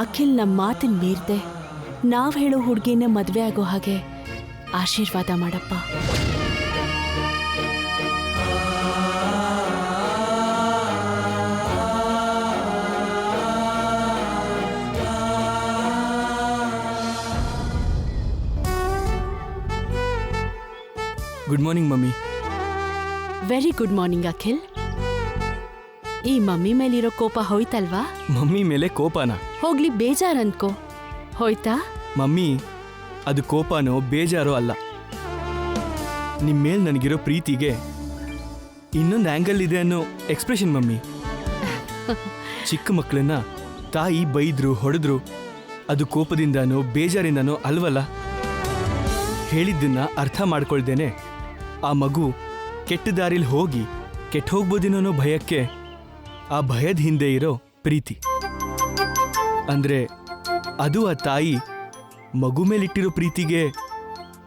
ಅಖಿಲ್ ನಮ್ಮ ಮಾತಿನ ಮೀರ್ದೆ ನಾವ್ ಹೇಳೋ ಹುಡುಗಿನ ಮದ್ವೆ ಆಗೋ ಹಾಗೆ ಆಶೀರ್ವಾದ ಮಾಡಪ್ಪ. Good morning mummy. Very good morning Akhil. ಈ ಮಮ್ಮಿ ಮೇಲಿರೋ ಕೋಪ ಹೋಯ್ತಲ್ವಾ? ಮಮ್ಮಿ ಮೇಲೆ ಕೋಪನಾ? ಹೋಗ್ಲಿ, ಬೇಜಾರ್ ಅನ್ಕೋ. ಹೋಯ್ತಾ? ಮಮ್ಮಿ, ಅದು ಕೋಪನೋ ಬೇಜಾರೋ ಅಲ್ಲ. ನಿಮ್ಮ ಮೇಲೆ ನನಗಿರೋ ಪ್ರೀತಿಗೆ ಇನ್ನೊಂದು ಆ್ಯಂಗಲ್ ಇದೆ ಅನ್ನೋ ಎಕ್ಸ್ಪ್ರೆಷನ್ ಮಮ್ಮಿ. ಚಿಕ್ಕ ಮಕ್ಕಳನ್ನ ತಾಯಿ ಬೈದ್ರು ಹೊಡೆದ್ರು ಅದು ಕೋಪದಿಂದನೋ ಬೇಜಾರಿಂದನೋ ಅಲ್ವಲ್ಲ. ಹೇಳಿದ್ದನ್ನ ಅರ್ಥ ಮಾಡ್ಕೊಳ್ದೇನೆ ಆ ಮಗು ಕೆಟ್ಟ ದಾರಿಲಿ ಹೋಗಿ ಕೆಟ್ಟ ಹೋಗ್ಬೋದೇನೋ ಭಯಕ್ಕೆ ಆ ಭಯದ ಹಿಂದೆ ಇರೋ ಪ್ರೀತಿ. ಅಂದ್ರೆ ಅದು ಆ ತಾಯಿ ಮಗು ಮೇಲಿಟ್ಟಿರೋ ಪ್ರೀತಿಗೆ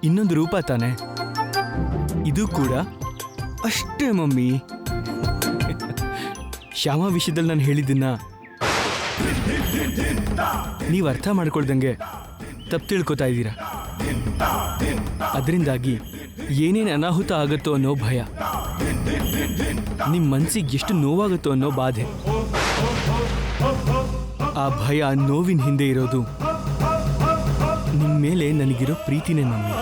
ಇನ್ನೊಂದು ರೂಪ ತಾನೆ. ಇದು ಕೂಡ ಅಷ್ಟೇ ಮಮ್ಮಿ. ಶ್ಯಾಮ ವಿಷಯದಲ್ಲಿ ನಾನು ಹೇಳಿದ್ದನ್ನ ನೀವು ಅರ್ಥ ಮಾಡ್ಕೊಳ್ದಂಗೆ ತಪ್ಪು ತಿಳ್ಕೊತಾ ಇದ್ದೀರಾ. ಅದರಿಂದಾಗಿ ಏನೇನು ಅನಾಹುತ ಆಗುತ್ತೋ ಅನ್ನೋ ಭಯ, ನಿಮ್ಮ ಮನಸ್ಸಿಗೆ ಎಷ್ಟು ನೋವಾಗುತ್ತೋ ಅನ್ನೋ ಬಾಧೆ. ಆ ಭಯ ನೋವಿನ ಹಿಂದೆ ಇರೋದು ನಿಮ್ಮ ಮೇಲೆ ನನಗಿರೋ ಪ್ರೀತಿನೇ ಮಮ್ಮಿ.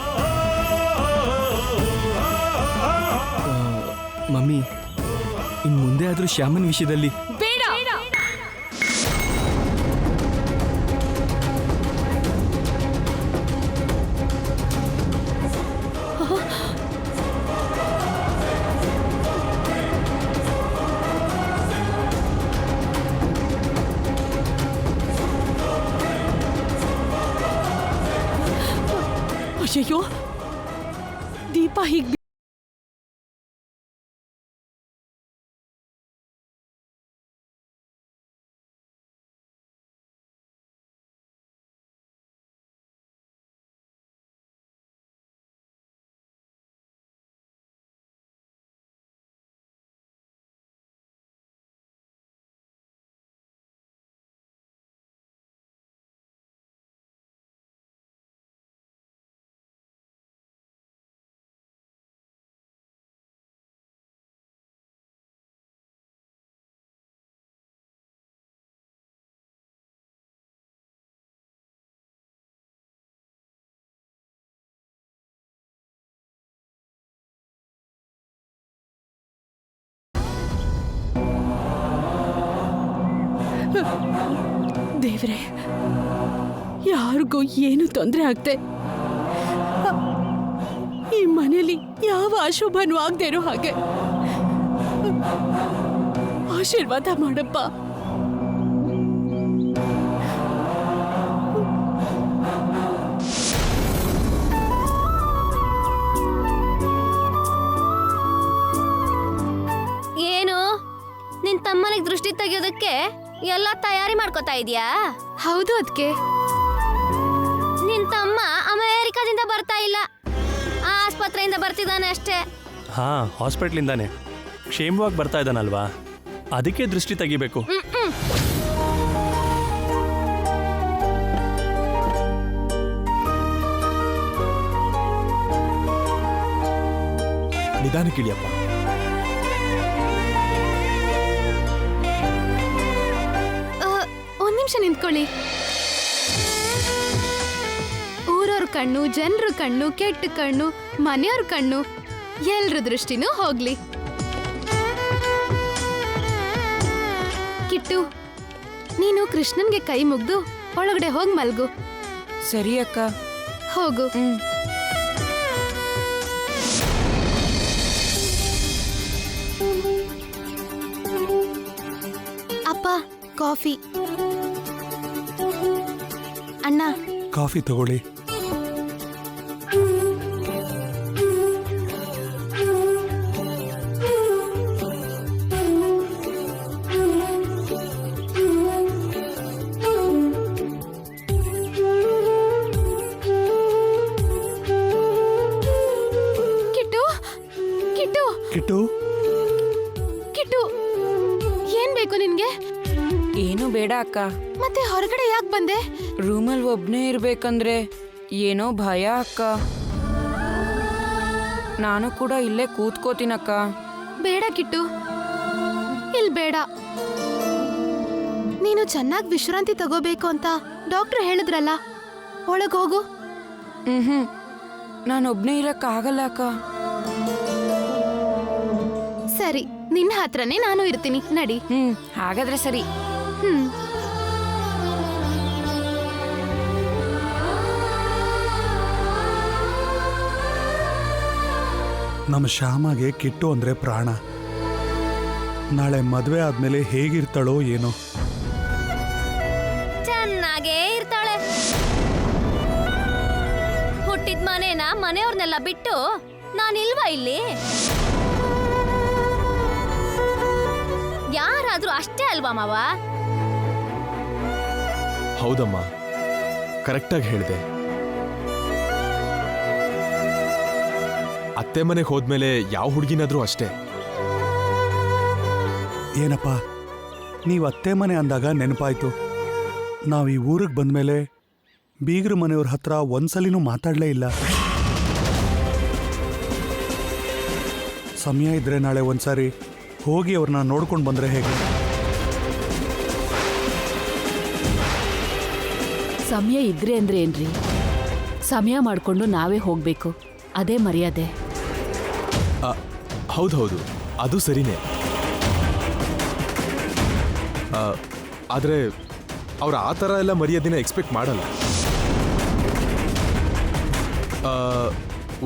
ಮಮ್ಮಿ, ಇನ್ನು ಮುಂದೆ ಆದರೂ ಶ್ಯಾಮನ್ ವಿಷಯದಲ್ಲಿ ಬೇಡ. ಅಯ್ಯೋ, ದೀಪ ಹೀಗೆ ದೇವ್ರೆ, ಯಾರಿಗೂ ಏನು ತೊಂದರೆ ಆಗ್ದೆ ಈ ಮನೇಲಿ ಯಾವ ಅಶುಭನೂ ಆಗದೆ ಇರೋ ಹಾಗೆ ಆಶೀರ್ವಾದ ಮಾಡಪ್ಪ. ಏನು ನಿನ್ ತಮ್ಮನಿಗೆ ದೃಷ್ಟಿ ತೆಗೆಯೋದಕ್ಕೆ ಎಲ್ಲ ತಯಾರಿ ಮಾಡ್ಕೋತಾ ಇದೀಯಾ? ಹೌದು ಅದಕ್ಕೆ. ನಿನ್ ತಮ್ಮ ಅಮೆರಿಕಾದಿಂದ ಬರ್ತಾ ಇಲ್ಲ, ಆಸ್ಪತ್ರೆಯಿಂದ ಬರ್ತಿದ್ದಾನೆ ಅಷ್ಟೇ. ಹಾ, ಹಾಸ್ಪಿಟ್ಲಿಂದಾನೆ ಕ್ಷೇಮವಾಗಿ ಬರ್ತಾ ಇದ್ದಾನಲ್ವಾ, ಅದಕ್ಕೆ ದೃಷ್ಟಿ ತೆಗಿಬೇಕು. ನಿಧಾನಕ್ಕಿಳಿಯಪ್ಪ. ಒಂದ್ ನಿಮಿಷ ನಿಂತ್ಕೊಳ್ಳಿ. ಊರವ್ರ ಕಣ್ಣು, ಜನರ ಕಣ್ಣು, ಕೆಟ್ಟ ಕಣ್ಣು, ಮನೆಯವ್ರ ಕಣ್ಣು, ಎಲ್ರ ದೃಷ್ಟಿನೂ ಹೋಗ್ಲಿ. ಕಿಟ್ಟು, ನೀನು ಕೃಷ್ಣನ್ಗೆ ಕೈ ಮುಗ್ದು ಒಳಗಡೆ ಹೋಗಿ ಮಲ್ಗು. ಸರಿ ಅಕ್ಕ. ಹೋಗು. ಅಪ್ಪ, ಕಾಫಿ. ಅಣ್ಣ, ಕಾಫಿ ತಗೊಳ್ಳಿ. ಕಿಟ್ಟು, ಕಿಟ್ಟು, ಕಿಟ್ಟು, ಕಿಟ್ಟು, ಏನ್ ಬೇಕು ನಿನ್ಗೆ? ಏನು ಬೇಡ ಅಕ್ಕ. ಮತ್ತೆ ಹೊರಗಡೆ ಯಾಕೆ ಬಂದೆ? ರೂಮಲ್ಲಿ ಒಬ್ನೇ ಇರ್ಬೇಕಂದ್ರೆ ಏನೋ ಭಯ ಅಕ್ಕ. ನಾನು ಕೂಡ ಇಲ್ಲೇ ಕೂತ್ಕೋತೀನಕ್ಕ. ಬೇಡ ಕಿಟ್ಟು, ಇಲ್ ಬೇಡ. ನೀನು ಚೆನ್ನಾಗಿ ವಿಶ್ರಾಂತಿ ತಗೋಬೇಕು ಅಂತ ಡಾಕ್ಟರ್ ಹೇಳಿದ್ರಲ್ಲ, ಒಳಗ್ ಹೋಗು. ನಾನೊಬ್ನೇ ಇರಕ್ಕಾಗಲ್ಲ ಅಕ್ಕ. ಸರಿ, ನಿನ್ನ ಹತ್ರನೇ ನಾನು ಇರ್ತೀನಿ, ನಡಿ. ಹಾಗಾದ್ರೆ ಸರಿ. ನಮ್ಮ ಶ್ಯಾಮಗೆ ಕಿಟ್ಟು ಅಂದ್ರೆ ಪ್ರಾಣ. ನಾಳೆ ಮದುವೆ ಆದ್ಮೇಲೆ ಹೇಗಿರ್ತಾಳೋ ಏನೋ. ಚೆನ್ನಾಗೇ ಇರ್ತಾಳೆ. ಹುಟ್ಟಿದ ಮನೇನ ಮನೆಯವ್ರನ್ನೆಲ್ಲ ಬಿಟ್ಟು ನಾನಿಲ್ವಾ ಇಲ್ಲಿ? ಯಾರಾದ್ರೂ ಅಷ್ಟೇ ಅಲ್ವಾ ಮಾವ? ಹೌದಮ್ಮ, ಕರೆಕ್ಟಾಗಿ ಹೇಳಿದೆ. ಅತ್ತೆ ಮನೆಗೆ ಹೋದ್ಮೇಲೆ ಯಾವ ಹುಡುಗಿನಾದ್ರೂ ಅಷ್ಟೇ. ಏನಪ್ಪ, ನೀವು ಅತ್ತೆ ಮನೆ ಅಂದಾಗ ನೆನಪಾಯ್ತು. ನಾವು ಈ ಊರಿಗೆ ಬಂದ್ಮೇಲೆ ಬೀಗ್ರ ಮನೆಯವ್ರ ಹತ್ರ ಒಂದ್ಸಲಿನೂ ಮಾತಾಡಲೇ ಇಲ್ಲ. ಸಮಯ ಇದ್ರೆ ನಾಳೆ ಒಂದ್ಸಾರಿ ಹೋಗಿ ಅವ್ರನ್ನ ನೋಡ್ಕೊಂಡು ಬಂದ್ರೆ ಹೇಗೆ? ಸಮಯ ಇದ್ರೆ ಅಂದ್ರೆ ಏನ್ರಿ, ಸಮಯ ಮಾಡ್ಕೊಂಡು ನಾವೇ ಹೋಗ್ಬೇಕು, ಅದೇ ಮರ್ಯಾದೆ. ಹೌದು, ಅದು ಸರಿನೇ. ಆದರೆ ಅವ್ರು ಆ ಥರ ಎಲ್ಲ ಮರ್ಯಾದೆನ ಎಕ್ಸ್ಪೆಕ್ಟ್ ಮಾಡಲ್ಲ.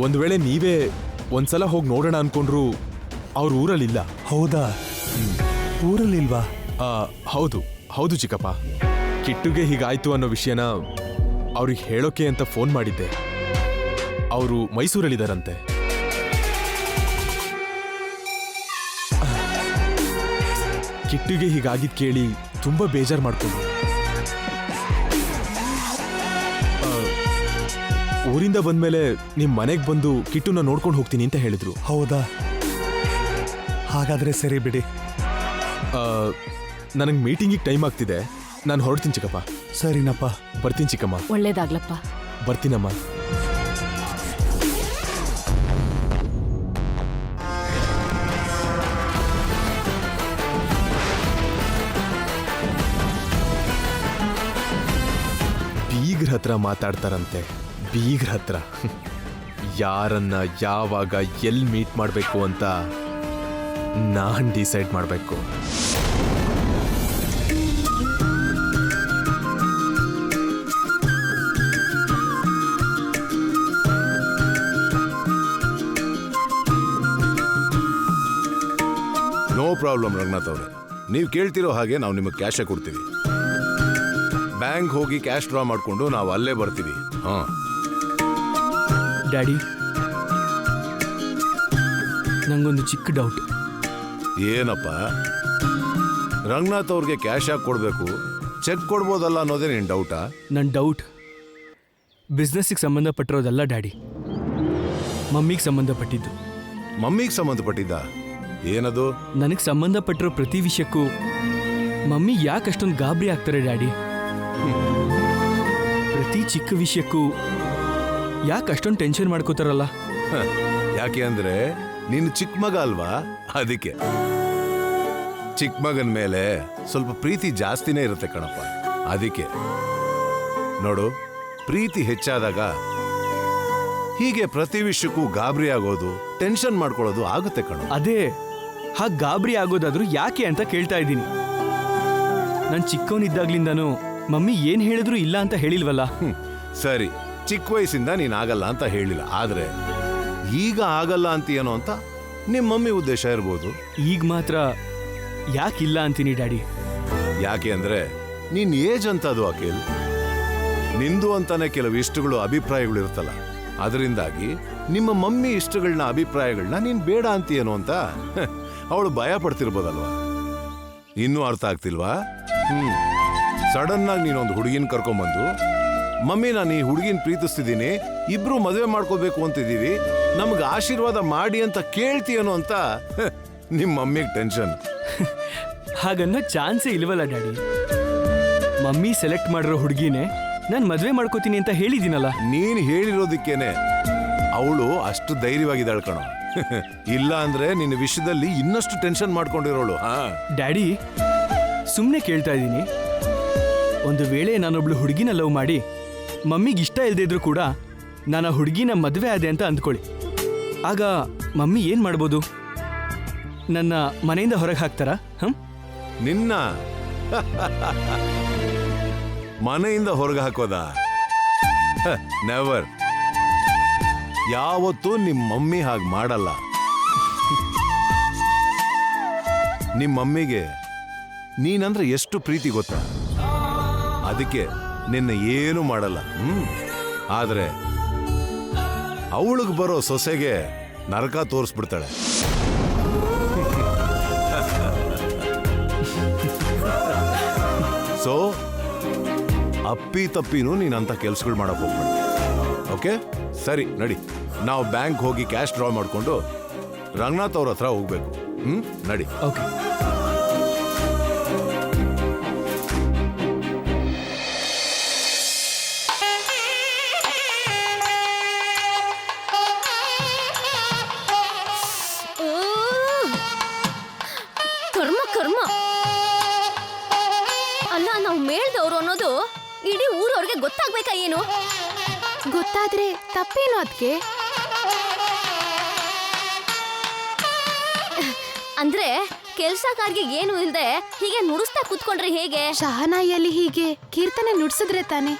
ಒಂದು ವೇಳೆ ನೀವೇ ಒಂದ್ಸಲ ಹೋಗಿ ನೋಡೋಣ ಅನ್ಕೊಂಡ್ರು ಅವ್ರ ಊರಲ್ಲಿಲ್ಲ. ಹೌದಾ? ಊರಲ್ಲಿಲ್ವಾ? ಹೌದು ಚಿಕ್ಕಪ್ಪ. ಕಿಟ್ಟುಗೆ ಹೀಗಾಯ್ತು ಅನ್ನೋ ವಿಷಯನ ಅವ್ರಿಗೆ ಹೇಳೋಕೆ ಅಂತ ಫೋನ್ ಮಾಡಿದ್ದೆ. ಅವರು ಮೈಸೂರಲ್ಲಿದ್ದಾರಂತೆ. ಕಿಟ್ಟುಗೆ ಹೀಗಾಗಿದ್ ಕೇಳಿ ತುಂಬಾ ಬೇಜಾರು ಮಾಡ್ಕೊಂಡ್ರು. ಊರಿಂದ ಬಂದ್ಮೇಲೆ ನಿಮ್ ಮನೆಗೆ ಬಂದು ಕಿಟ್ಟುನ ನೋಡ್ಕೊಂಡು ಹೋಗ್ತೀನಿ ಅಂತ ಹೇಳಿದ್ರು. ಹೌದಾ? ಹಾಗಾದ್ರೆ ಸರಿ ಬಿಡಿ. ನನಗೆ ಮೀಟಿಂಗಿಗೆ ಟೈಮ್ ಆಗ್ತಿದೆ, ನಾನು ಹೊರಡ್ತೀನಿ ಚಿಕ್ಕಪ್ಪ. ಸರಿನಪ್ಪ, ಬರ್ತೀನಿ ಚಿಕ್ಕಮ್ಮ. ಒಳ್ಳೇದಾಗ್ಲಪ್ಪ. ಬರ್ತೀನಮ್ಮ. ಬೀಗ್ರ ಹತ್ರ ಮಾತಾಡ್ತಾರಂತೆ. ಬೀಗ್ರ ಹತ್ರ ಯಾರನ್ನ ಯಾವಾಗ ಎಲ್ಲಿ ಮೀಟ್ ಮಾಡಬೇಕು ಅಂತ ನಾನ್ ಡಿಸೈಡ್ ಮಾಡಬೇಕು. ನೋ ಪ್ರಾಬ್ಲಮ್ ರಂಗನಾಥ್ ಅವರೇ, ನೀವು ಕೇಳ್ತಿರೋ ಹಾಗೆ ನಾವು ನಿಮಗೆ ಕ್ಯಾಶೇ ಕೊಡ್ತೀವಿ. ಬ್ಯಾಂಕ್ ಹೋಗಿ ಕ್ಯಾಶ್ ಡ್ರಾ ಮಾಡಿಕೊಂಡು ನಾವು ಅಲ್ಲೇ ಬರ್ತೀವಿ. ಡ್ಯಾಡಿ, ನಂಗೊಂದು ಚಿಕ್ಕ ಡೌಟ್. ಏನಪ್ಪ? ರಂಗನಾಥ್ ಅವ್ರಿಗೆ ಕ್ಯಾಶ್ ಹಾಕಿ ಕೊಡಬೇಕು, ಚೆಕ್ ಕೊಡ್ಬೋದಲ್ಲ ಅನ್ನೋದೇ ನಿನ್ನ ಡೌಟಾ? ನನ್ನ ಡೌಟ್ ಬಿಸ್ನೆಸ್ಸಿಗೆ ಸಂಬಂಧಪಟ್ಟಿರೋದಲ್ಲ ಡ್ಯಾಡಿ, ಮಮ್ಮಿಗೆ ಸಂಬಂಧಪಟ್ಟಿದ್ದು. ಮಮ್ಮಿಗೆ ಸಂಬಂಧಪಟ್ಟಿದ್ದ? ಏನದು? ನನಗೆ ಸಂಬಂಧಪಟ್ಟಿರೋ ಪ್ರತಿ ವಿಷಯಕ್ಕೂ ಮಮ್ಮಿ ಯಾಕೆ ಅಷ್ಟೊಂದು ಗಾಬರಿ ಆಗ್ತಾರೆ ಡ್ಯಾಡಿ? ಪ್ರತಿ ಚಿಕ್ಕ ವಿಷಯಕ್ಕೂ ಯಾಕೆ ಅಷ್ಟೊಂದು ಟೆನ್ಷನ್ ಮಾಡ್ಕೋತಾರಲ್ಲ? ಯಾಕೆ ಅಂದ್ರೆ ನೀನು ಚಿಕ್ಕ ಮಗ ಅಲ್ವಾ, ಅದಕ್ಕೆ. ಚಿಕ್ಕ ಮಗನ ಮೇಲೆ ಸ್ವಲ್ಪ ಪ್ರೀತಿ ಜಾಸ್ತಿನೇ ಇರುತ್ತೆ ಕಣಪ್ಪ, ಅದಕ್ಕೆ. ನೋಡು, ಪ್ರೀತಿ ಹೆಚ್ಚಾದಾಗ ಹೀಗೆ ಪ್ರತಿ ವಿಷಯಕ್ಕೂ ಗಾಬರಿ ಆಗೋದು, ಟೆನ್ಷನ್ ಮಾಡ್ಕೊಳ್ಳೋದು ಆಗುತ್ತೆ ಕಣ. ಅದೇ ಹಾಗೆ ಗಾಬರಿ ಆಗೋದಾದ್ರೂ ಯಾಕೆ ಅಂತ ಕೇಳ್ತಾ ಇದ್ದೀನಿ. ನಾನು ಚಿಕ್ಕವನಿದ್ದಾಗ್ಲಿಂದನೂ ಮಮ್ಮಿ ಏನ್ ಹೇಳಿದ್ರು ಇಲ್ಲ ಅಂತ ಹೇಳಿಲ್ವಲ್ಲ. ಸರಿ, ಚಿಕ್ಕ ವಯಸ್ಸಿಂದ ನೀನ್ ಆಗಲ್ಲ ಅಂತ ಹೇಳಿಲ್ಲ, ಆದ್ರೆ ಈಗ ಆಗಲ್ಲ ಅಂತೀಯನೋ ಅಂತ ನಿಮ್ಮ ಮಮ್ಮಿ ಉದ್ದೇಶ ಇರ್ಬೋದು. ಈಗ ಮಾತ್ರ ಯಾಕಿಲ್ಲ ಅಂತೀನಿ ಡ್ಯಾಡಿ. ಯಾಕೆ ಅಂದ್ರೆ ನಿನ್ ಏಜ್ ಅಂತ ಅದು ಅಖಿಲ್. ನಿಂದು ಅಂತಾನೆ ಕೆಲವು ಇಷ್ಟಗಳು, ಅಭಿಪ್ರಾಯಗಳು ಇರುತ್ತಲ್ಲ, ಅದರಿಂದಾಗಿ ನಿಮ್ಮ ಮಮ್ಮಿ ಇಷ್ಟಗಳನ್ನ, ಅಭಿಪ್ರಾಯಗಳನ್ನ ನೀನ್ ಬೇಡ ಅಂತೀಯನೋ ಅಂತ ಅವಳು ಭಯ ಪಡ್ತಿರ್ಬೋದಲ್ವಾ? ಇನ್ನೂ ಅರ್ಥ ಆಗ್ತಿಲ್ವಾ? ಸಡನ್ ಆಗಿ ನೀನೊಂದು ಹುಡುಗಿನ ಕರ್ಕೊಂಬಂದು, ಮಮ್ಮಿ ನಾನು ಈ ಹುಡುಗಿನ ಪ್ರೀತಿಸ್ತಿದ್ದೀನಿ, ಇಬ್ರು ಮದುವೆ ಮಾಡ್ಕೋಬೇಕು ಅಂತಿದ್ದೀವಿ, ನಮ್ಗೆ ಆಶೀರ್ವಾದ ಮಾಡಿ ಅಂತ ಕೇಳ್ತೀಯನೋ ಅಂತ ನಿಮ್ಮ ಮಮ್ಮಿಗೆ ಟೆನ್ಷನ್. ಹಾಗನ್ನೋ ಚಾನ್ಸೇ ಇಲ್ವಲ್ಲ ಡ್ಯಾಡಿ. ಮಮ್ಮಿ ಸೆಲೆಕ್ಟ್ ಮಾಡಿರೋ ಹುಡುಗಿನೇ ನಾನು ಮದುವೆ ಮಾಡ್ಕೋತೀನಿ ಅಂತ ಹೇಳಿದ್ದೀನಲ್ಲ. ನೀನ್ ಹೇಳಿರೋದಕ್ಕೇನೆ ಅವಳು ಅಷ್ಟು ಧೈರ್ಯವಾಗಿದ್ದಾಳೆ ಕಣೋ. ಇಲ್ಲ ಅಂದ್ರೆ ನಿನ್ನ ವಿಷಯದಲ್ಲಿ ಇನ್ನಷ್ಟು ಟೆನ್ಷನ್ ಮಾಡ್ಕೊಂಡಿರೋಳು. ಡ್ಯಾಡಿ, ಸುಮ್ಮನೆ ಕೇಳ್ತಾ ಇದ್ದೀನಿ. ಒಂದು ವೇಳೆ ನಾನೊಬ್ಳು ಹುಡುಗಿನ ಲವ್ ಮಾಡಿ ಮಮ್ಮಿಗೆ ಇಷ್ಟ ಇಲ್ಲದೆ ಇದ್ರು ಕೂಡ ನಾನು ಆ ಹುಡುಗಿನ ಮದುವೆ ಆದೆ ಅಂತ ಅಂದ್ಕೊಳ್ಳಿ. ಆಗ ಮಮ್ಮಿ ಏನು ಮಾಡ್ಬೋದು? ನನ್ನ ಮನೆಯಿಂದ ಹೊರಗೆ ಹಾಕ್ತಾರಾ? ನಿನ್ನ ಮನೆಯಿಂದ ಹೊರಗೆ ಹಾಕೋದಾ? ನೆವರ್. ಯಾವತ್ತೂ ನಿಮ್ಮ ಮಮ್ಮಿ ಹಾಗೆ ಮಾಡಲ್ಲ. ನಿಮ್ಮ ಮಮ್ಮಿಗೆ ನೀನಂದ್ರೆ ಎಷ್ಟು ಪ್ರೀತಿ ಗೊತ್ತಾ? ಅದಕ್ಕೆ ನಿನ್ನ ಏನು ಮಾಡಲ್ಲ. ಆದ್ರೆ ಅವಳಿಗೆ ಬರೋ ಸೊಸೆಗೆ ನರಕ ತೋರಿಸ್ಬಿಡ್ತಾಳೆ. ಸೊ ಅಪ್ಪಿ ತಪ್ಪಿನೂ ನೀನಂತ ಕೆಲ್ಸಗಳು ಮಾಡಕ್ ಹೋಗ್ಬೇಡ. ಓಕೆ, ಸರಿ ನಡಿ. ನಾವು ಬ್ಯಾಂಕ್ ಹೋಗಿ ಕ್ಯಾಶ್ ಡ್ರಾ ಮಾಡ್ಕೊಂಡು ರಂಗನಾಥ್ ಅವ್ರ ಹತ್ರ ಹೋಗ್ಬೇಕು. ನಡಿ. ಓಕೆ. ಕರ್ಮ ಕರ್ಮ. ಅಲ್ಲ, ನಾವು ಮೇಳ್ದವ್ರು ಅನ್ನೋದು ಇಡೀ ಊರವ್ರಿಗೆ ಗೊತ್ತಾಗ್ಬೇಕಾ ಏನು? ಗೊತ್ತಾದ್ರೆ ತಪ್ಪೇನು ಅದಕ್ಕೆ? ಅಂದ್ರೆ ಕೆಲ್ಸಗಾರ್ಗೆ ಏನು ಇಲ್ದೆ ಹೀಗೆ ನುಡಿಸ್ತಾ ಕೂತ್ಕೊಂಡ್ರೆ ಹೇಗೆ? ಶಹನಾಯಿಯಲ್ಲಿ ಹೀಗೆ ಕೀರ್ತನೆ ನುಡ್ಸಿದ್ರೆ ತಾನೆ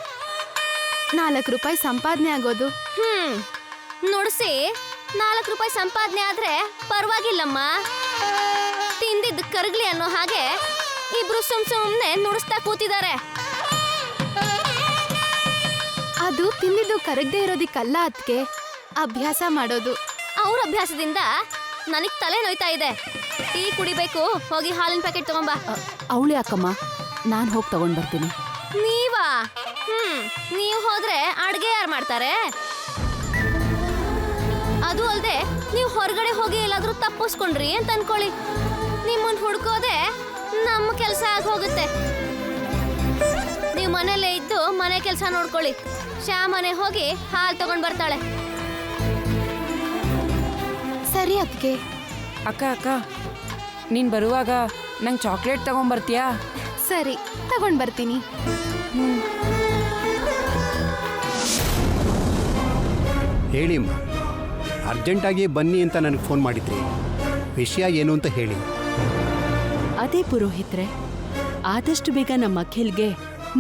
4 ರೂಪಾಯಿ ಸಂಪಾದನೆ ಆಗೋದು. ನುಡಿಸಿ 4 ರೂಪಾಯಿ ಸಂಪಾದನೆ ಆದ್ರೆ ಪರವಾಗಿಲ್ಲಮ್ಮ. ತಿಂದಿದ್ದು ಕರಗ್ಲಿ ಅನ್ನೋ ಹಾಗೆ ಇಬ್ರು ಸುಮ್ನೆ ನುಡಿಸ್ತಾ ಕೂತಿದ್ದಾರೆ. ಅದು ತಿಂದಿದ್ದು ಕರಗದೆ ಇರೋದಿಕ್ಕಲ್ಲ ಅದಕ್ಕೆ, ಅಭ್ಯಾಸ ಮಾಡೋದು. ಅವ್ರ ಅಭ್ಯಾಸದಿಂದ ನನಗ್ ತಲೆ ನೋಯ್ತಾ ಇದೆ. ಟೀ ಕುಡಿಬೇಕು, ಹೋಗಿ ಹಾಲಿನ ಪ್ಯಾಕೆಟ್ ತಗೊಂಬಾ. ಅವಳು ಯಾಕಮ್ಮ, ನಾನು ಹೋಗಿ ತಗೊಂಡ್ ಬರ್ತೀನಿ. ನೀವಾ? ನೀವು ಹೋದ್ರೆ ಅಡ್ಗೆ ಯಾರು ಮಾಡ್ತಾರೆ? ಅದು ಅಲ್ದೆ ನೀವು ಹೊರಗಡೆ ಹೋಗಿ ಎಲ್ಲಾದ್ರೂ ತಪ್ಪಿಸ್ಕೊಂಡ್ರಿ ಅಂತ ಅನ್ಕೊಳ್ಳಿ, ನಿಮ್ಮನ್ ಹುಡ್ಕೋದೆ ನಮ್ಮ ಕೆಲಸ ಆಗಿ ಹೋಗುತ್ತೆ. ನೀವು ಮನೆಯಲ್ಲೇ ಇದ್ದು ಮನೆ ಕೆಲಸ ನೋಡ್ಕೊಳ್ಳಿ. ಶ್ಯಾಮನೆ ಹೋಗಿ ಹಾಲು ತಗೊಂಡ್ ಬರ್ತಾಳೆ. ಸರಿ ಅದಕ್ಕೆ. ಅಕ್ಕ ನೀನ್ ಬರುವಾಗ ನಂಗೆ ಚಾಕ್ಲೇಟ್ ತಗೊಂಬರ್ತೀಯಾ? ಸರಿ, ತಗೊಂಡ್ ಬರ್ತೀನಿ. ಹೇಳಿಮ್ಮ, ಅರ್ಜೆಂಟಾಗಿ ಬನ್ನಿ ಅಂತ ನನಗೆ ಫೋನ್ ಮಾಡಿದ್ರಿ. ವಿಷಯ ಏನು ಅಂತ ಹೇಳಿ. ಅದೇ ಪುರೋಹಿತ್ರೆ, ಆದಷ್ಟು ಬೇಗ ನಮ್ಮ ಅಖಿಲ್ಗೆ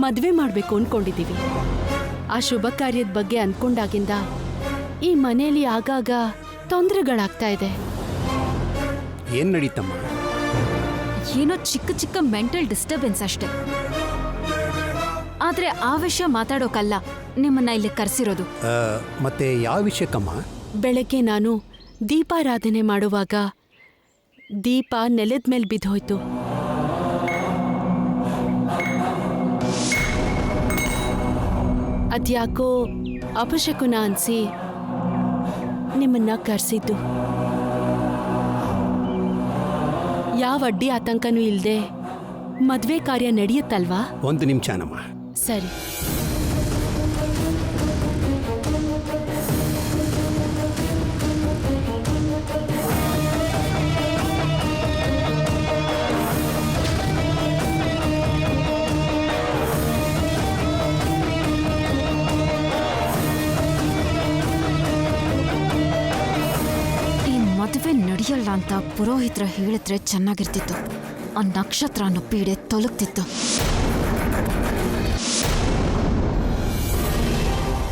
ಮದುವೆ ಮಾಡಬೇಕು ಅನ್ಕೊಂಡಿದ್ದೀವಿ. ಆ ಶುಭ ಕಾರ್ಯದ ಬಗ್ಗೆ ಅನ್ಕೊಂಡಾಗಿಂದ ಈ ಮನೆಯಲ್ಲಿ ಆಗಾಗ ತೊಂದರೆಗಳಾಗ್ತಾ ಇದೆ. ಏನು ನಡೀತಮ್ಮ? ಏನೋ ಚಿಕ್ಕ ಚಿಕ್ಕ ಮೆಂಟಲ್ ಡಿಸ್ಟರ್ಬೆನ್ಸ್ ಅಷ್ಟೇ. ಆದ್ರೆ ಆ ವಿಷಯ ಮಾತಾಡೋಕಲ್ಲ ನಿಮ್ಮನ್ನ ಇಲ್ಲಿ ಕರೆಸಿರೋದು. ಮತ್ತೆ ಯಾವ ವಿಷಯಕ್ಕಮ್ಮ? ಬೆಳಗ್ಗೆ ನಾನು ದೀಪಾರಾಧನೆ ಮಾಡುವಾಗ ದೀಪ ನೆಲದ ಮೇಲೆ ಬಿದ್ದೋಯ್ತು. ಅದ್ಯಾಕೋ ಅಪಶಕುನ ಅನ್ಸಿ ನಿಮ್ಮನ್ನ ಕರೆಸಿದ್ದು. ಯಾವ ಅಡ್ಡಿ ಆತಂಕನೂ ಇಲ್ಲದೆ ಮದ್ವೆ ಕಾರ್ಯ ನಡೆಯುತ್ತಲ್ವಾ? ಒಂದು ನಿಮಿಷನಮ್ಮ. ಸರಿ. ಮದುವೆ ನಡೆಯಲ್ಲ ಅಂತ ಪುರೋಹಿತ್ರ ಹೇಳಿದ್ರೆ ಚೆನ್ನಾಗಿರ್ತಿತ್ತು. ಆ ನಕ್ಷತ್ರ ಅನ್ನೋ ಪೀಡೆ ತೊಲಗ್ತಿತ್ತು.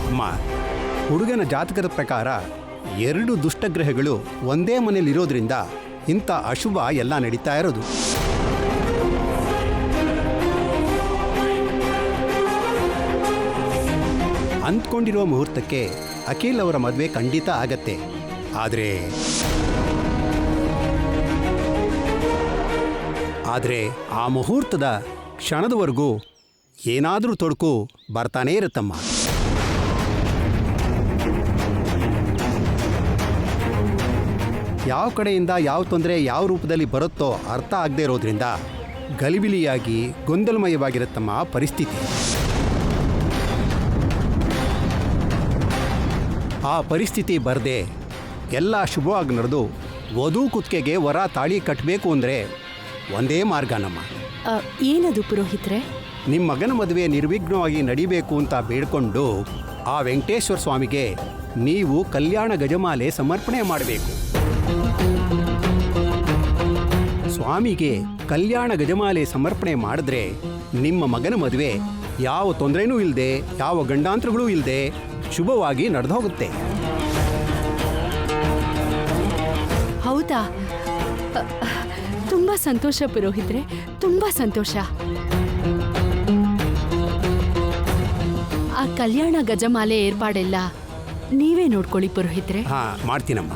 ಅಮ್ಮ, ಹುಡುಗನ ಜಾತಕದ ಪ್ರಕಾರ 2 ದುಷ್ಟಗ್ರಹಗಳು ಒಂದೇ ಮನೇಲಿರೋದ್ರಿಂದ ಇಂಥ ಅಶುಭ ಎಲ್ಲ ನಡೀತಾ ಇರೋದು. ಅಂದ್ಕೊಂಡಿರುವ ಮುಹೂರ್ತಕ್ಕೆ ಅಖಿಲ್ ಅವರ ಮದುವೆ ಖಂಡಿತ ಆಗತ್ತೆ. ಆದರೆ ಆ ಮುಹೂರ್ತದ ಕ್ಷಣದವರೆಗೂ ಏನಾದರೂ ತೊಡಕು ಬರ್ತಾನೇ ಇರುತ್ತಮ್ಮ. ಯಾವ ಕಡೆಯಿಂದ ಯಾವ ತೊಂದರೆ ಯಾವ ರೂಪದಲ್ಲಿ ಬರುತ್ತೋ ಅರ್ಥ ಆಗದೆ ಇರೋದ್ರಿಂದ ಗಲಿಬಿಲಿಯಾಗಿ ಗೊಂದಲಮಯವಾಗಿರುತ್ತಮ್ಮ ಪರಿಸ್ಥಿತಿ. ಆ ಪರಿಸ್ಥಿತಿ ಬರದೆ ಎಲ್ಲ ಶುಭವಾಗಿ ನಡೆದು ವಧು ಕುತ್ತಿಗೆಗೆ ವರ ತಾಳಿ ಕಟ್ಟಬೇಕು ಅಂದರೆ ಒಂದೇ ಮಾರ್ಗನಮ್ಮ. ಏನದು ಪುರೋಹಿತ್ರೆ? ನಿಮ್ಮ ಮಗನ ಮದುವೆ ನಿರ್ವಿಘ್ನವಾಗಿ ನಡಿಬೇಕು ಅಂತ ಬೇಡ್ಕೊಂಡು ಆ ವೆಂಕಟೇಶ್ವರ ಸ್ವಾಮಿಗೆ ನೀವು ಕಲ್ಯಾಣ ಗಜಮಾಲೆ ಸಮರ್ಪಣೆ ಮಾಡಬೇಕು. ಸ್ವಾಮಿಗೆ ಕಲ್ಯಾಣ ಗಜಮಾಲೆ ಸಮರ್ಪಣೆ ಮಾಡಿದ್ರೆ ನಿಮ್ಮ ಮಗನ ಮದುವೆ ಯಾವ ತೊಂದರೆನೂ ಇಲ್ಲದೆ, ಯಾವ ಗಂಡಾಂತರಗಳೂ ಇಲ್ಲದೆ ಶುಭವಾಗಿ ನಡೆದು ಹೋಗುತ್ತೆ. ಹೌದಾ? ತುಂಬಾ ಸಂತೋಷ ಪುರೋಹಿತ್ರೆ, ತುಂಬಾ ಸಂತೋಷ. ಆ ಕಲ್ಯಾಣ ಗಜಮಾಲೆ ಏರ್ಪಾಡೆಲ್ಲ ನೀವೇ ನೋಡ್ಕೊಳ್ಳಿ ಪುರೋಹಿತ್ರೆ. ಮಾಡ್ತೀನಮ್ಮ.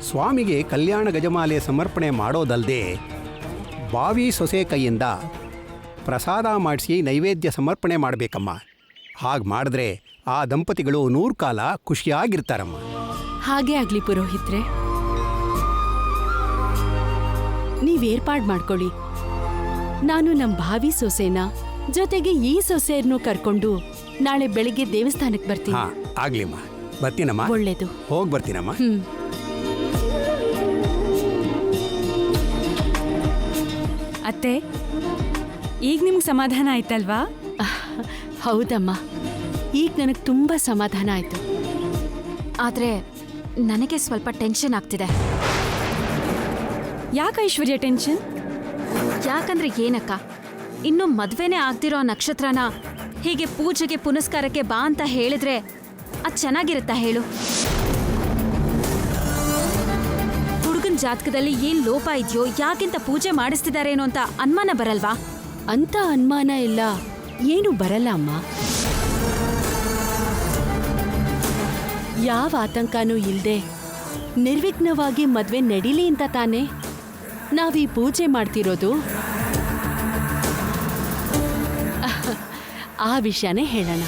ಸ್ವಾಮಿಗೆ ಕಲ್ಯಾಣ ಗಜಮಾಲೆ ಸಮರ್ಪಣೆ ಮಾಡೋದಲ್ಲದೆ ಬಾವಿ ಸೊಸೆ ಕೈಯಿಂದ ಪ್ರಸಾದ ಮಾಡಿಸಿ ನೈವೇದ್ಯ ಸಮರ್ಪಣೆ ಮಾಡಬೇಕಮ್ಮ. ಹಾಗೆ ಮಾಡಿದ್ರೆ ಆ ದಂಪತಿಗಳು 100 ಕಾಲ ಖುಷಿಯಾಗಿರ್ತಾರಮ್ಮ. ಹಾಗೇ ಆಗ್ಲಿ ಪುರೋಹಿತ್ರೆ, ನೀವ್ ಏರ್ಪಾಡ್ ಮಾಡ್ಕೊಳ್ಳಿ. ನಾನು ನಮ್ಮ ಭಾವಿ ಸೊಸೆನ ಜೊತೆಗೆ ಈ ಸೊಸೆಯರ್ನು ಕರ್ಕೊಂಡು ನಾಳೆ ಬೆಳಿಗ್ಗೆ ದೇವಸ್ಥಾನಕ್ಕೆ ಬರ್ತೀನಿ. ಆಗ್ಲಿಮ್ಮ, ಬರ್ತೀನಮ್ಮ. ಒಳ್ಳೇದು. ಹೋಗಿ ಬರ್ತೀನಮ್ಮ. ಅತ್ತೆ, ಈಗ ನಿಮ್ಗೆ ಸಮಾಧಾನ ಆಯ್ತಲ್ವಾ? ಹೌದಮ್ಮ, ಈಗ ನನಗೆ ತುಂಬಾ ಸಮಾಧಾನ ಆಯ್ತು. ಆದ್ರೆ ನನಗೆ ಸ್ವಲ್ಪ ಟೆನ್ಷನ್ ಆಗ್ತಿದೆ. ಯಾಕೆ ಐಶ್ವರ್ಯ ಟೆನ್ಷನ್? ಯಾಕಂದ್ರೆ ಏನಕ್ಕ, ಇನ್ನು ಮದ್ವೆನೇ ಆಗ್ದಿರೋ ನಕ್ಷತ್ರನ ಹೀಗೆ ಪೂಜೆಗೆ ಪುನಸ್ಕಾರಕ್ಕೆ ಬಾ ಅಂತ ಹೇಳಿದ್ರೆ ಅದ್ ಚೆನ್ನಾಗಿರುತ್ತಾ ಹೇಳು? ಹುಡುಗನ ಜಾತಕದಲ್ಲಿ ಏನ್ ಲೋಪ ಇದೆಯೋ, ಯಾಕಿಂತ ಪೂಜೆ ಮಾಡಿಸ್ತಿದಾರೇನೋ ಅಂತ ಅನುಮಾನ ಬರಲ್ವಾ? ಅಂತ ಅನುಮಾನ ಇಲ್ಲ, ಏನು ಬರಲ್ಲ ಅಮ್ಮ. ಯಾವ ಆತಂಕನೂ ಇಲ್ಲದೆ ನಿರ್ವಿಘ್ನವಾಗಿ ಮದ್ವೆ ನಡೀಲಿ ಅಂತ ತಾನೇ ನಾವೀ ಪೂಜೆ ಮಾಡ್ತಿರೋದು. ಆ ವಿಷಯನೇ ಹೇಳೋಣ.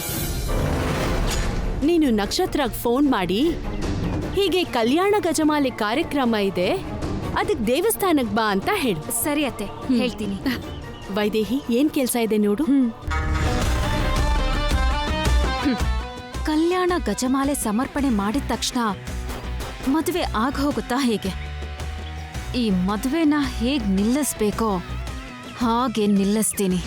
ನೀನು ನಕ್ಷತ್ರಕ್ಕೆ ಫೋನ್ ಮಾಡಿ ಹೀಗೆ ಕಲ್ಯಾಣ ಗಜಮಾಲೆ ಕಾರ್ಯಕ್ರಮ ಇದೆ, ಅದಕ್ಕೆ ದೇವಸ್ಥಾನಕ್ಕೆ ಬಾ ಅಂತ ಹೇಳು. ಸರಿ ಅತ್ತೆ, ಹೇಳ್ತೀನಿ. ವೈದೇಹಿ, ಏನ್ ಕೆಲ್ಸ ಇದೆ ನೋಡು. ಕಲ್ಯಾಣ ಗಜಮಾಲೆ ಸಮರ್ಪಣೆ ಮಾಡಿದ ತಕ್ಷಣ ಮದುವೆ ಆಗ ಹೋಗುತ್ತಾ ಹೇಗೆ? ಈ ಮದುವೆನ ಹೇಗ್ ನಿಲ್ಲಿಸ್ಬೇಕೋ ಹಾಗೆ ನಿಲ್ಲಿಸ್ತೀನಿ.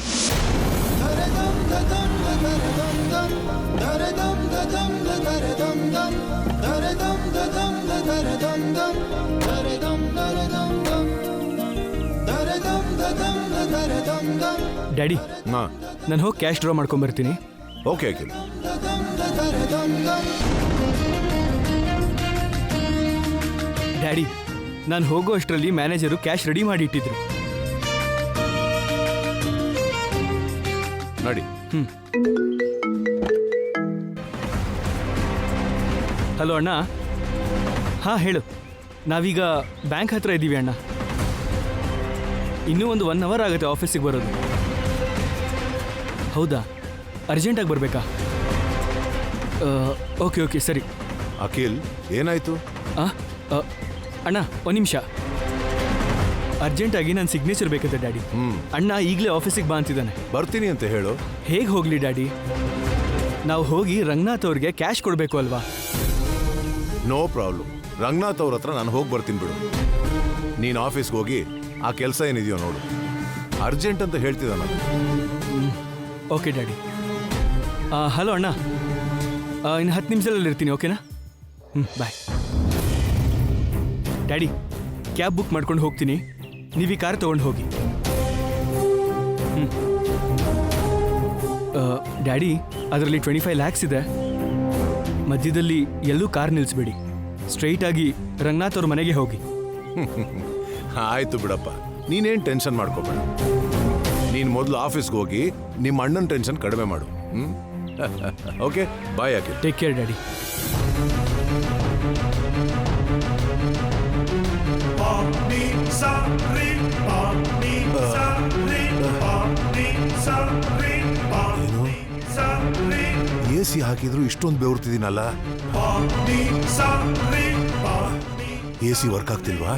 ಡ್ಯಾಡಿ, ನಾನು ಹೋಗಿ ಕ್ಯಾಶ್ ಡ್ರಾ ಮಾಡ್ಕೊಂಬರ್ತೀನಿ. ಓಕೆ ಅಖಿಲ್. ಡ್ಯಾಡಿ, ನಾನು ಹೋಗೋ ಅಷ್ಟರಲ್ಲಿ ಮ್ಯಾನೇಜರು ಕ್ಯಾಶ್ ರೆಡಿ ಮಾಡಿ ಇಟ್ಟಿದ್ರು. ನೋಡಿ. ಹಲೋ ಅಣ್ಣ. ಹಾಂ ಹೇಳು. ನಾವೀಗ ಬ್ಯಾಂಕ್ ಹತ್ರ ಇದ್ದೀವಿ ಅಣ್ಣ. ಇನ್ನೂ ಒಂದು 1 ಅವರ್ ಆಗುತ್ತೆ ಆಫೀಸಿಗೆ ಬರೋದು. ಹೌದಾ? ಅರ್ಜೆಂಟಾಗಿ ಬರಬೇಕಾ? ಓಕೆ ಓಕೆ ಸರಿ. ಅಖಿಲ್, ಏನಾಯ್ತು? ಅಣ್ಣ, 1 ನಿಮಿಷ. ಅರ್ಜೆಂಟಾಗಿ ನನ್ನ ಸಿಗ್ನೇಚರ್ ಬೇಕಂತೆ ಡ್ಯಾಡಿ. ಅಣ್ಣ ಈಗಲೇ ಆಫೀಸಿಗೆ ಬಾ ಅಂತಿದ್ದಾನೆ. ಬರ್ತೀನಿ ಅಂತ ಹೇಳು. ಹೇಗೆ ಹೋಗ್ಲಿ ಡ್ಯಾಡಿ? ನಾವು ಹೋಗಿ ರಂಗನಾಥ್ ಅವ್ರಿಗೆ ಕ್ಯಾಶ್ ಕೊಡಬೇಕು ಅಲ್ವಾ? No problem. ರಂಗನಾಥ್ ಅವ್ರ ಹತ್ರ ನಾನು ಹೋಗಿ ಬರ್ತೀನಿ ಬಿಡು. ನೀನು ಆಫೀಸ್ಗೆ ಹೋಗಿ ಆ ಕೆಲಸ ಏನಿದೆಯೋ ನೋಡು. ಅರ್ಜೆಂಟ್ ಅಂತ ಹೇಳ್ತಿದ್ದಾನ. Okay daddy. ಹಲೋ ಅಣ್ಣ, ಇನ್ನು 10 ನಿಮಿಷದಲ್ಲಿ ಇರ್ತೀನಿ. ಓಕೆನಾ? ಬಾಯ್. ಡ್ಯಾಡಿ, ಕ್ಯಾಬ್ ಬುಕ್ ಮಾಡ್ಕೊಂಡು ಹೋಗ್ತೀನಿ. ನೀವು ಈ ಕಾರ್ ತೊಗೊಂಡು ಹೋಗಿ. ಡ್ಯಾಡಿ, ಅದರಲ್ಲಿ 25 lakhs ಇದೆ. ಮಧ್ಯದಲ್ಲಿ ಎಲ್ಲೂ ಕಾರ್ ನಿಲ್ಲಿಸ್ಬೇಡಿ. ಸ್ಟ್ರೈಟಾಗಿ ರಂಗನಾಥ್ ಅವ್ರ ಮನೆಗೆ ಹೋಗಿ. ಆಯ್ತು ಬಿಡಪ್ಪ, ನೀನೇನು ಟೆನ್ಷನ್ ಮಾಡ್ಕೋಬೇಡ. ನೀನು ಮೊದಲು ಆಫೀಸ್ಗೆ ಹೋಗಿ ನಿಮ್ಮ ಅಣ್ಣನ ಟೆನ್ಷನ್ ಕಡಿಮೆ ಮಾಡು. ಓಕೆ, ಬಾಯ್. ಯಾಕೆ? Take care daddy. AC ಹಾಕಿದ್ರು ಇಷ್ಟೊಂದು ಬೆವರ್ತಿದ್ದೀನಲ್ಲ. AC work ಆಗ್ತಿಲ್ವಾ?